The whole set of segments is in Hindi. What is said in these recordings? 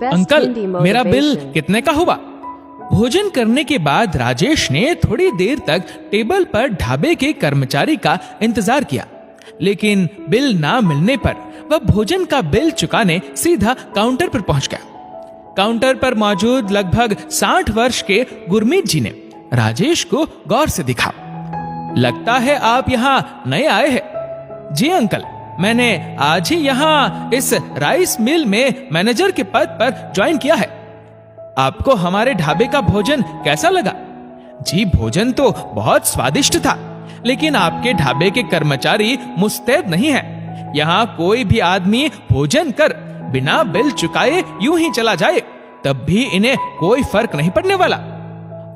अंकल, मेरा बिल कितने का हुआ? भोजन करने के बाद राजेश ने थोड़ी देर तक टेबल पर ढाबे के कर्मचारी का इंतजार किया, लेकिन बिल ना मिलने पर वह भोजन का बिल चुकाने सीधा काउंटर पर पहुंच गया। काउंटर पर मौजूद लगभग 60 वर्ष के गुरमीत जी ने राजेश को गौर से देखा। लगता है आप यहाँ नए आए हैं। जी अंकल, मैंने आज ही यहाँ इस राइस मिल में मैनेजर के पद पर ज्वाइन किया है। आपको हमारे ढाबे का भोजन कैसा लगा? जी, भोजन तो बहुत स्वादिष्ट था, लेकिन आपके ढाबे के कर्मचारी मुस्तैद नहीं हैं। यहाँ कोई भी आदमी भोजन कर बिना बिल चुकाए यूं ही चला जाए, तब भी इन्हें कोई फर्क नहीं पड़ने वाला।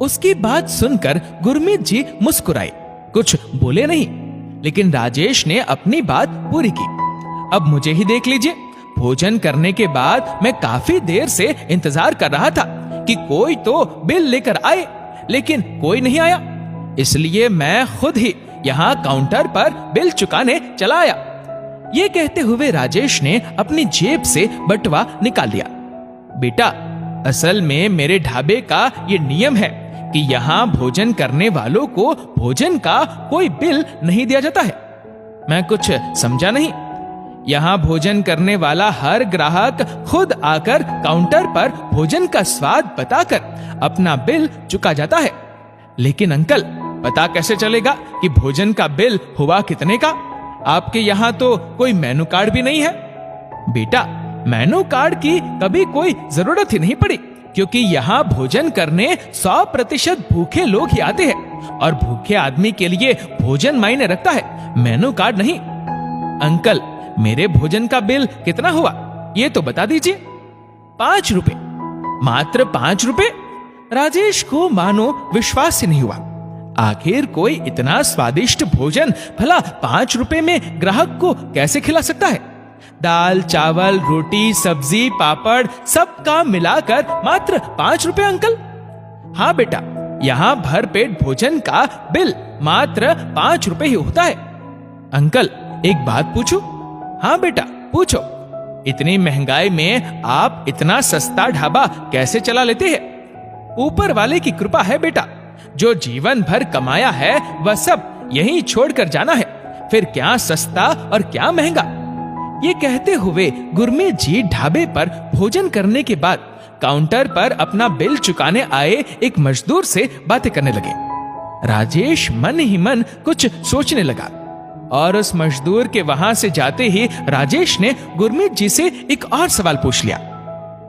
उसकी बात सुनकर गुरमीत जी मुस्कुराए, कुछ बोले नहीं, लेकिन राजेश ने अपनी बात पूरी की। अब मुझे ही देख लीजिए, भोजन करने के बाद मैं काफी देर से इंतजार कर रहा था कि कोई तो बिल लेकर आए, लेकिन कोई नहीं आया। इसलिए मैं खुद ही यहाँ काउंटर पर बिल चुकाने चला आया। ये कहते हुए राजेश ने अपनी जेब से बटुआ निकाल लिया। बेटा, असल में मेरे ढाबे का ये नियम है कि यहाँ भोजन करने वालों को भोजन का कोई बिल नहीं दिया जाता है। मैं कुछ समझा नहीं। यहाँ भोजन करने वाला हर ग्राहक खुद आकर काउंटर पर भोजन का स्वाद बताकर अपना बिल चुका जाता है। लेकिन अंकल, पता कैसे चलेगा कि भोजन का बिल हुआ कितने का? आपके यहाँ तो कोई मेनू कार्ड भी नहीं है। बेटा, मेनू कार्ड की कभी कोई जरूरत ही नहीं पड़ी, क्योंकि यहाँ भोजन करने 100% भूखे लोग ही आते हैं, और भूखे आदमी के लिए भोजन मायने रखता है, मेनू कार्ड नहीं। अंकल, मेरे भोजन का बिल कितना हुआ ये तो बता दीजिए। 5 रुपए। मात्र 5 रुपए? राजेश को मानो विश्वास ही नहीं हुआ। आखिर कोई इतना स्वादिष्ट भोजन भला 5 रुपए में ग्राहक को कैसे खिला सकता है? दाल, चावल, रोटी, सब्जी, पापड़ सबका मिलाकर मात्र 5 रुपए अंकल? हाँ बेटा, यहाँ भर पेट भोजन का बिल मात्र 5 रुपए ही होता है। अंकल, एक बात पूछूं? हाँ बेटा, पूछो। इतनी महंगाई में आप इतना सस्ता ढाबा कैसे चला लेते हैं? ऊपर वाले की कृपा है बेटा। जो जीवन भर कमाया है वह सब यहीं छोड़कर जाना है, फिर क्या सस्ता और क्या महंगा। ये कहते हुए गुरमीत जी ढाबे पर भोजन करने के बाद काउंटर पर अपना बिल चुकाने आए एक मजदूर से बातें करने लगे। राजेश मन ही मन कुछ सोचने लगा, और उस मजदूर के वहां से जाते ही राजेश ने गुरमीत जी से एक और सवाल पूछ लिया।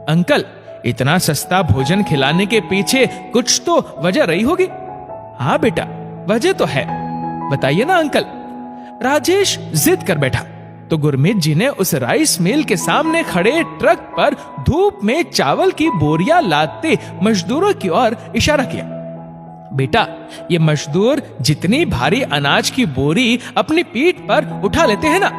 अंकल, इतना सस्ता भोजन खिलाने के पीछे कुछ तो वजह रही होगी। हाँ बेटा, वजह तो है, बताइए ना अंकल। राजेश जिद कर बैठा तो गुरमीत जी ने उस राइस मिल के सामने खड़े ट्रक पर धूप में चावल की बोरियां लादते मजदूरों की ओर इशारा किया। बेटा, ये मजदूर जितनी भारी अनाज की बोरी अपनी पीठ पर उठा लेते हैं ना,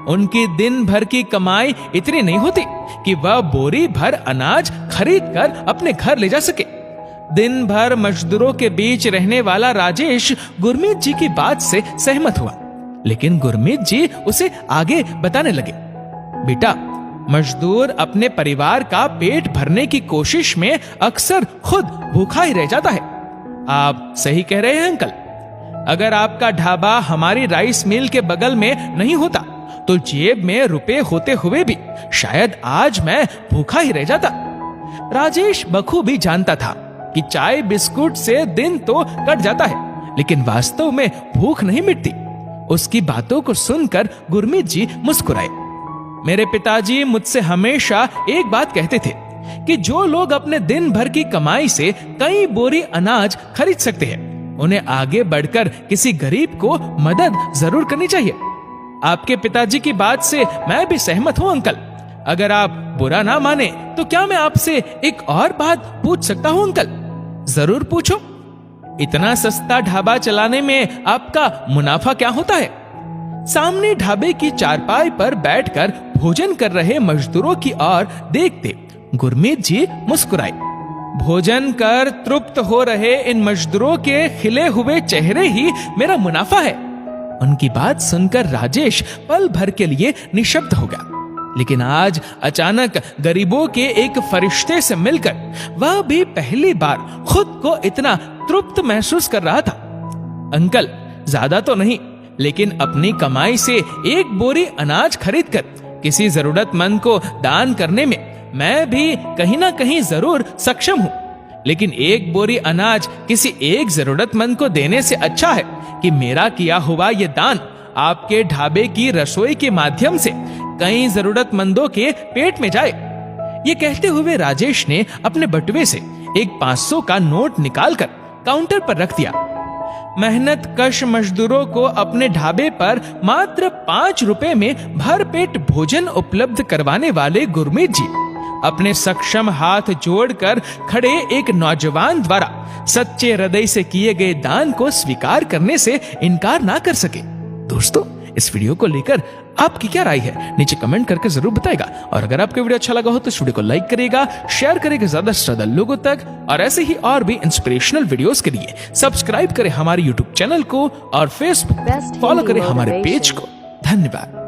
उनकी दिन भर की कमाई इतनी नहीं होती कि वह बोरी भर अनाज खरीद कर अपने घर ले जा सके। दिन भर मजदूरों के बीच रहने वाला राजेश गुरमीत जी की बात से सहमत हुआ, लेकिन गुरमीत जी उसे आगे बताने लगे। बेटा, मजदूर अपने परिवार का पेट भरने की कोशिश में अक्सर खुद भूखा ही रह जाता है। आप सही कह रहे हैं अंकल। अगर आपका ढाबा हमारी राइस मिल के बगल में नहीं होता तो जेब में रुपए होते हुए भी शायद आज मैं भूखा ही रह जाता। राजेश बखूबी जानता था कि चाय बिस्कुट से दिन तो कट जाता है, लेकिन वास्तव में भूख नहीं मिटती। उसकी बातों को सुनकर गुरमीत जी मुस्कुराए। मेरे पिताजी मुझसे हमेशा एक बात कहते थे कि जो लोग अपने दिन भर की कमाई से कई बोरी अनाज खरीद सकते हैं, उन्हें आगे बढ़कर किसी गरीब को मदद जरूर करनी चाहिए। आपके पिताजी की बात से मैं भी सहमत हूं अंकल। अगर आप बुरा ना माने तो क्या मैं आपसे एक और बात पूछ सकता हूं अंकल? जरूर पूछो। इतना सस्ता ढाबा चलाने में आपका मुनाफा क्या होता है? सामने ढाबे की चारपाई पर बैठकर भोजन कर रहे मजदूरों की ओर देखते गुरमीत जी मुस्कुराए। भोजन कर तृप्त हो रहे इन मजदूरों के खिले हुए चेहरे ही मेरा मुनाफा है। उनकी बात सुनकर राजेश पल भर के लिए निशब्द हो गया। लेकिन आज अचानक गरीबों के एक फरिश्ते से मिलकर वह भी पहली बार खुद को इतना तृप्त महसूस कर रहा था। अंकल, ज्यादा तो नहीं, लेकिन अपनी कमाई से एक बोरी अनाज खरीदकर किसी जरूरतमंद को दान करने में मैं भी कहीं ना कहीं जरूर सक्षम हूं। लेकिन एक बोरी अनाज किसी एक जरूरतमंद को देने से अच्छा है कि मेरा किया हुआ यह दान आपके ढाबे की रसोई के माध्यम से कई जरूरतमंदों के पेट में जाए। ये कहते हुए राजेश ने अपने बटुए से एक 500 का नोट निकालकर काउंटर पर रख दिया। मेहनत कश मजदूरों को अपने ढाबे पर मात्र 5 रुपए में भरपेट भोजन उपलब्ध करवाने वाले गुरमीत जी अपने सक्षम हाथ जोड़कर खड़े एक नौजवान द्वारा सच्चे हृदय से किए गए दान को स्वीकार करने से इनकार ना कर सके। दोस्तों, इस वीडियो को लेकर आपकी क्या राय है नीचे कमेंट करके जरूर बताएगा। और अगर आपको वीडियो अच्छा लगा हो तो इस वीडियो को लाइक करेगा, शेयर करेगा ज्यादा से ज्यादा लोगों तक, और ऐसे ही और भी इंस्पिरेशनल वीडियोस के लिए सब्सक्राइब करें हमारे यूट्यूब चैनल को और फेसबुक फॉलो करें हमारे पेज को। धन्यवाद।